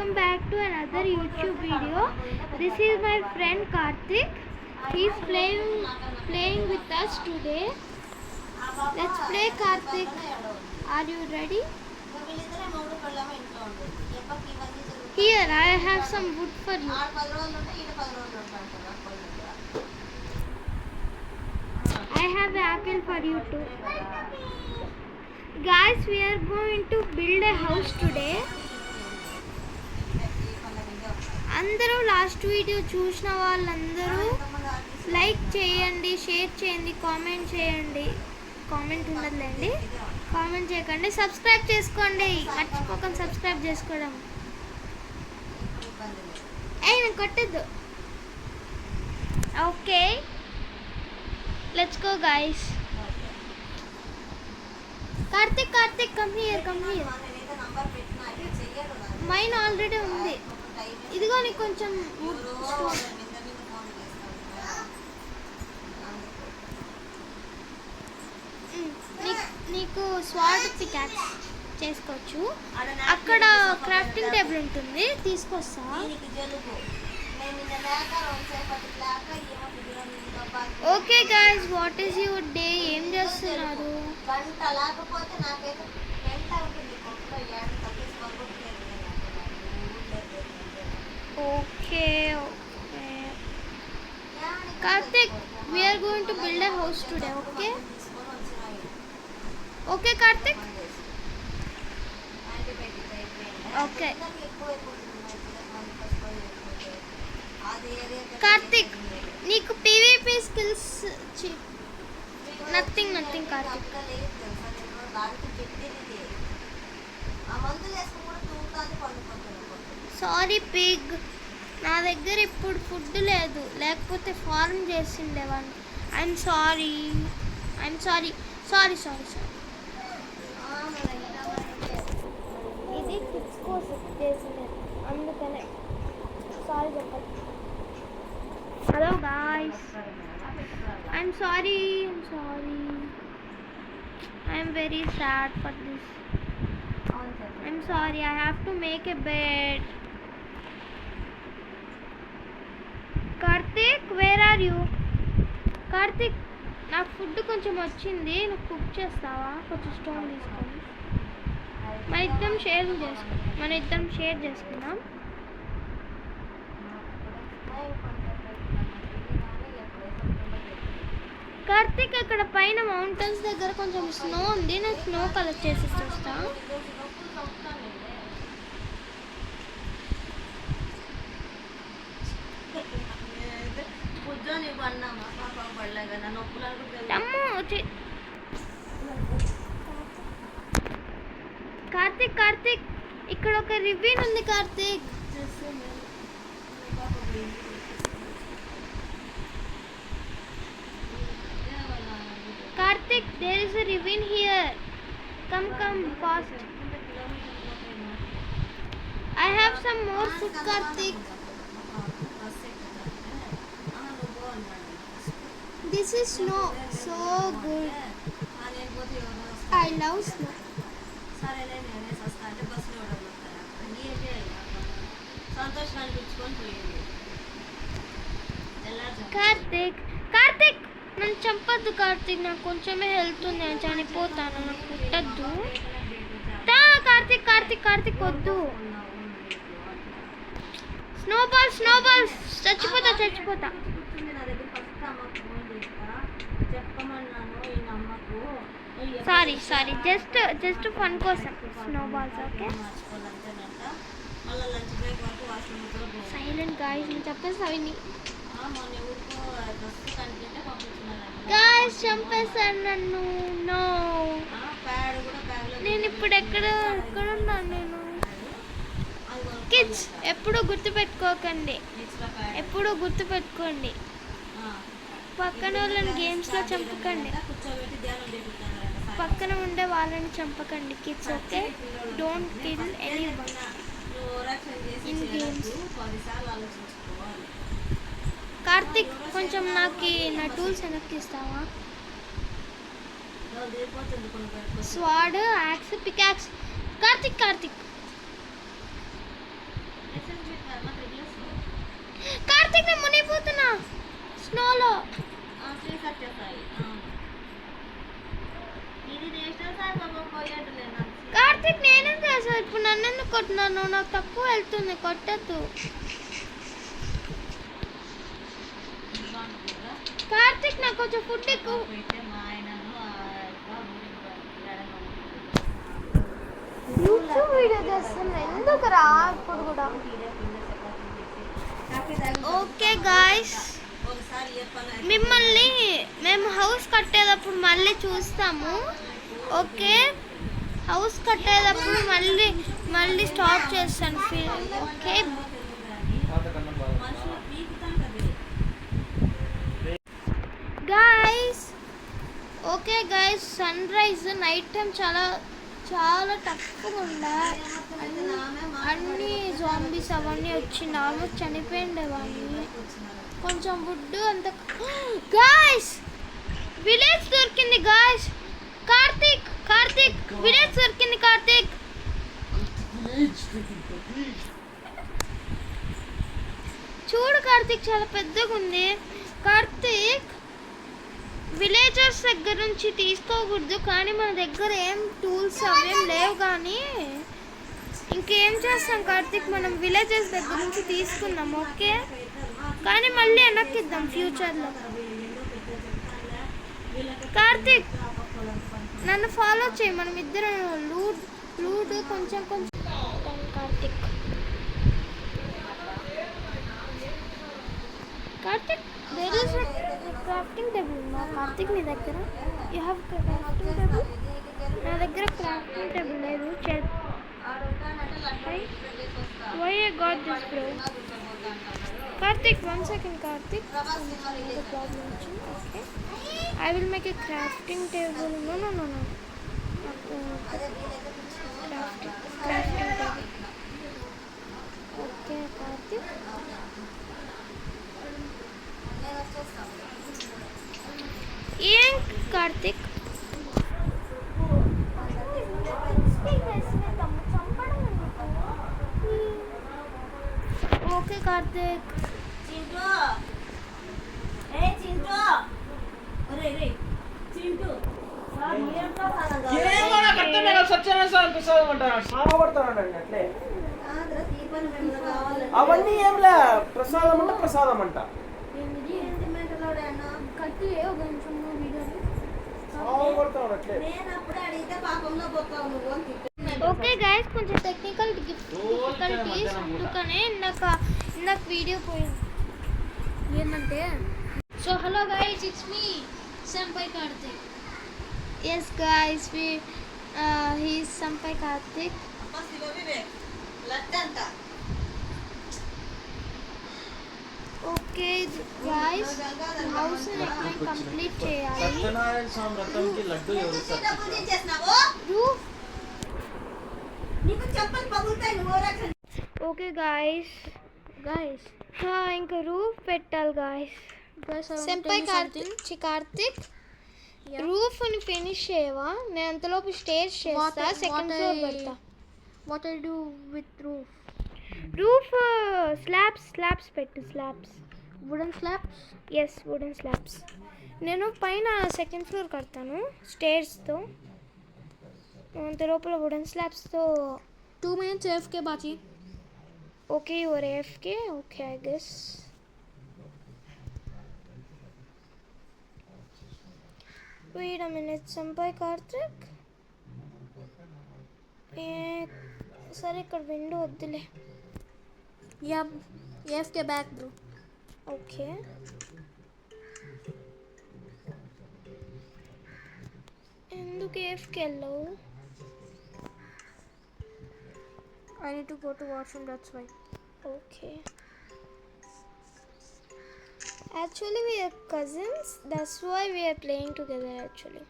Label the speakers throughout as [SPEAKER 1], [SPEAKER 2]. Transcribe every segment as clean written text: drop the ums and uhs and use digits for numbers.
[SPEAKER 1] welcome back to another YouTube video. This is my friend Karthik. He's playing with us today. Let's play, Karthik. Are you ready? Here, I have some wood for you. I have apple for you too. Guys, we are going to build a house today. అందరూ last video చూసిన వాళ్ళందరూ like చేయండి, share చేయండి, comment చేయండి. Comment ఉండదులేండి, comment చేయకండి. Subscribe చేసుకోండి, మర్చిపోకండి సబ్స్క్రైబ్ చేసుకోవడం. నేను కొట్టద్దు. Okay, let's go guys. Karthik come here. Mine already ఉంది. ఇదిగో నీకు కొంచెం నీకు స్వార్డ్ పికాక్స్ చేసుకోవచ్చు. అక్కడ క్రాఫ్టింగ్ టేబుల్ ఉంటుంది, తీసుకొస్తా. Okay guys, what is your day? ఏం చేస్తున్నారు? Okay. Karthik, we are going to build a house today, okay? Okay, Karthik? Okay. Karthik, నీకు PvP skills nothing Karthik. Sorry pig, నా దగ్గర ఇప్పుడు ఫుడ్ లేదు, లేకపోతే ఫార్మ్ చేసిండేవాడిని. I'm sorry. ఇది కిడ్స్ కోసం చేసిండే, అందుకనే సారీ చెప్పండి. Hello guys, I'm sorry. I'm very sad for this. I'm sorry, I have to make a bed. Karthik, where are you? Karthik, నాకు ఫుడ్ కొంచెం వచ్చింది, నువ్వు కుక్ చేస్తావా? కొంచెం స్టోన్ తీసుకొని మన ఇద్దరం షేర్ చేసుకుందాం. కార్తిక్, అక్కడ పైన మౌంటైన్స్ దగ్గర కొంచెం స్నో ఉంది, నేను స్నో కలెక్ట్ చేసి వస్తా. కార్తిక్, ఇక్కడ ఒక రివీన్ ఉంది. Karthik, there is a ravine here. Come fast. I have some more food, Karthik. This is snow, so good. I love snow. Karthik, నన్ను చంపద్దు కార్తిక్, నాకు కొంచెమే హెల్త్ ఉంది, నేను చనిపోతాను, నాకు పుట్టద్దు. కార్తిక్ వద్దు. స్నోబాల్స్, చచ్చిపోతా. సారీ, జస్ట్ ఫన్ కోసం స్నోబాల్స్. ఓకే, సైలెంట్ గాయ్స్, నేను చెప్పేసి గాయ్స్ చంపేశాను నన్ను. నో, నేను ఇప్పుడు ఎక్కడున్నాను? నేను కిడ్స్ ఎప్పుడూ గుర్తుపెట్టుకోండి, పక్కన వాళ్ళని గేమ్స్లో చంపకండి, పక్కన ఉండే వాళ్ళని చంపకండి kids. Okay, don't kill anyone in games. Karthik, కొంచెం నాకు నా టూల్స్ వెనక్కి ఇస్తావా? Sword, axe, pickaxe. కార్తిక్ మునిగిపోతున్నా స్నోలో. కార్తిక్ నేనేం చేసా ఇప్పుడు? నన్ను ఎందుకు కొట్టినాను? నాకు తక్కువ వెళ్తుంది, కొట్టద్దు. కార్తిక్ నాకు కొంచెం ఫుడ్ ఎక్కువ. యూట్యూబ్ వీడియో చేస్తున్నా ఎందుకు రా ఇప్పుడు కూడా. ఓకే గాయ్స్, మిమ్మల్ని మేము హౌస్ కట్టేటప్పుడు మళ్ళీ చూస్తాము. ఓకే, హౌస్ కట్టేటప్పుడు మళ్ళీ స్టాప్ చేస్తాను film. Okay guys. Okay guys, sunrise night time చాలా చాలా తక్కువ ఉండే. అన్ని జాంబీస్ అవన్నీ వచ్చి ఆల్మోస్ట్ చనిపోయిండేవాడిని. కొంచెం వుడ్ అంత. గాయ్స్, విలేజ్ దొరికింది గాయ్స్. కార్తిక్ విలేజ్ దొరికింది. కార్తిక్ చూడు, కార్తిక్ చాలా పెద్దగా ఉంది. కార్తిక్, విలేజర్స్ దగ్గర నుంచి తీసుకోకూడదు, కానీ మన దగ్గర ఏం టూల్స్ అవేం లేవు. కానీ ఇంకేం చేస్తాం కార్తిక్, మనం విలేజర్స్ దగ్గర నుంచి తీసుకున్నాం. ఓకే, కానీ మళ్ళీ వెనక్కిద్దాం ఫ్యూచర్లో. కార్తిక్, నన్ను ఫాలో చేయి, మనం ఇద్దరం లూడ్ కొంచెం Karthik there is a crafting table. Karthik నీ దగ్గర యూ హ్యావ్ crafting table? నా దగ్గర crafting table లేదు. why I got this bro? Karthik, 1 second Karthik, problem వచ్చింది. Okay, I will make a crafting table. No crafting table. Okay Karthik, ఏం కార్తిక్? ఓకే కార్తిక్.
[SPEAKER 2] అవన్నీ ఏంలే, ప్రసాదం అంట ప్రసాదం అంట.
[SPEAKER 1] ఓకే గైస్, కొంచెం టెక్నికల్ డిఫికల్టీస్ అందుకనే ఇందాక వీడియో పోయింది. ఏమంటే so hello guys, it's me Sampai Karthik. Yes guys, he is Sampai Karthik. Okay guys, house complete చేయాలి.
[SPEAKER 2] సత్యనారాయణ స్వామి వ్రతంకి లడ్డు ఎవరు
[SPEAKER 1] ఓకే గాయ్స్ ఇంకా రూఫ్ పెట్టాలి గాయ్స్. సంపై కార్తిక్, రూఫ్ ని ఫినిష్ చేయవా? నేను అంతలోపు స్టేజ్ చేస్తా, సెకండ్ ఫ్లోర్ పెడతా. What I do with roof? Slabs పెట్టు. Wooden slabs? Yes, wooden slabs. నేను పైన సెకండ్ ఫ్లోర్ కడతాను స్టేర్స్తో. అంత లోపల వుడెన్ స్లాబ్స్తో. 2 minutes AFK బాచి. Okay, your AFK. Okay, I guess. Wait a minute Sampai Karthik. సరే, ఇక్కడ విండో వద్దులే. Yeah, AFK back bro. Okay, ఎందుకు AFK వెళ్ళావు? I need to go to washroom, that's why. Okay. Actually, we are cousins. That's why we are playing together actually.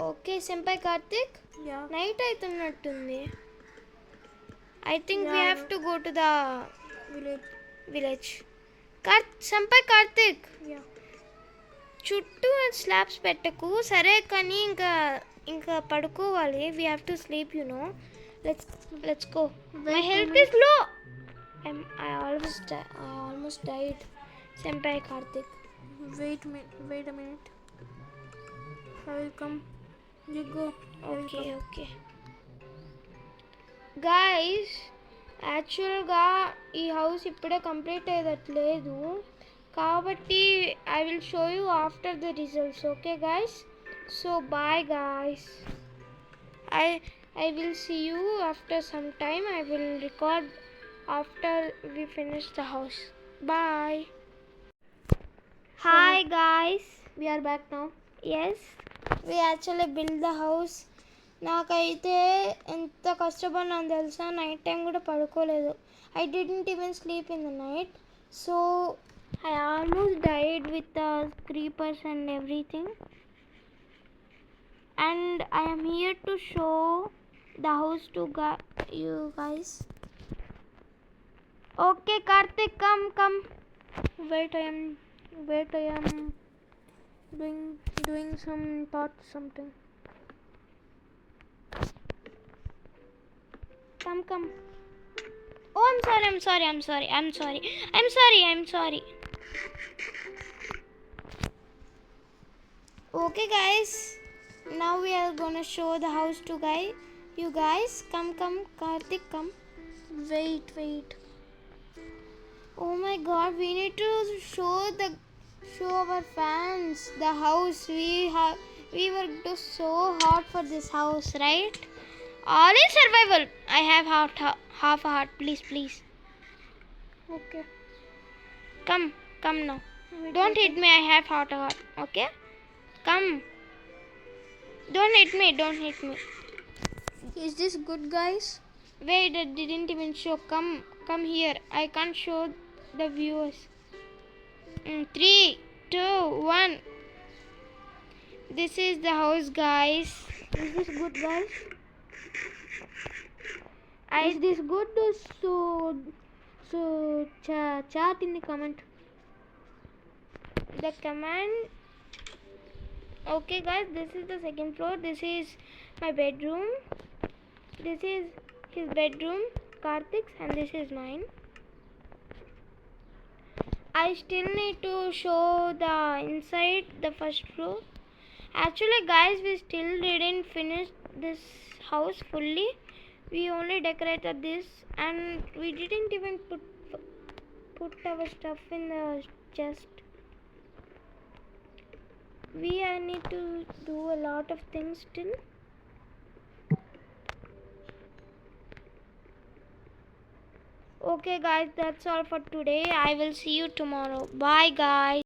[SPEAKER 1] Okay, Senpai Karthik. Yeah. Night aitunnattundi. I think we have to go to the village. Senpai Karthik. Yeah. చుట్టూ slabs పెట్టకు సరే, కానీ ఇంకా పడుకోవాలి. We have to sleep, you know. Let's go. My
[SPEAKER 3] Wait a
[SPEAKER 1] health is low. I almost died. Senpai Karthik.
[SPEAKER 3] Wait a minute. I will come. You go.
[SPEAKER 1] Okay. Guys, యాక్చువల్గా ఈ house ఇప్పుడే complete అయ్యేటట్లేదు కాబట్టి I will show you after the results okay guys so bye guys I will see you after some time. I will record after we finish the house. Bye. Hi guys.
[SPEAKER 3] We are back now.
[SPEAKER 1] Yes, we actually built the house. నాకైతే ఎంత కష్టపడినాను తెలుసా night time కూడా పడుకోలేదు I didn't even sleep in the night so I almost died with the creepers and everything and I am here to show the house to you guys. Okay Karthik, come.
[SPEAKER 3] Wait, I am doing some something.
[SPEAKER 1] Come. Oh, I'm sorry. Okay guys, now we are gonna show the house to you guys. Come, Karthik, come.
[SPEAKER 3] Wait.
[SPEAKER 1] Oh my god, we need to show our fans the house. We worked so hard for this house, right? All in survival. I have half a heart. Please.
[SPEAKER 3] Okay.
[SPEAKER 1] Come now. Don't hit me. I have half a heart. Okay? Come. Don't hit me.
[SPEAKER 3] Is this good, guys?
[SPEAKER 1] Wait, that didn't even show. Come here. I can't show the viewers. 3, 2, 1. This is the house, guys.
[SPEAKER 3] Is this good, guys?
[SPEAKER 1] Is this good? So chat in the comment. The comment. Okay, guys. This is the second floor. This is my bedroom. This is his bedroom, Karthik's, and this is mine. I still need to show the inside, the first floor. Actually guys, we still didn't finish this house fully. We only decorated this and we didn't even put our stuff in the chest. We need to do a lot of things still. Okay guys, that's all for today. I will see you tomorrow. Bye guys.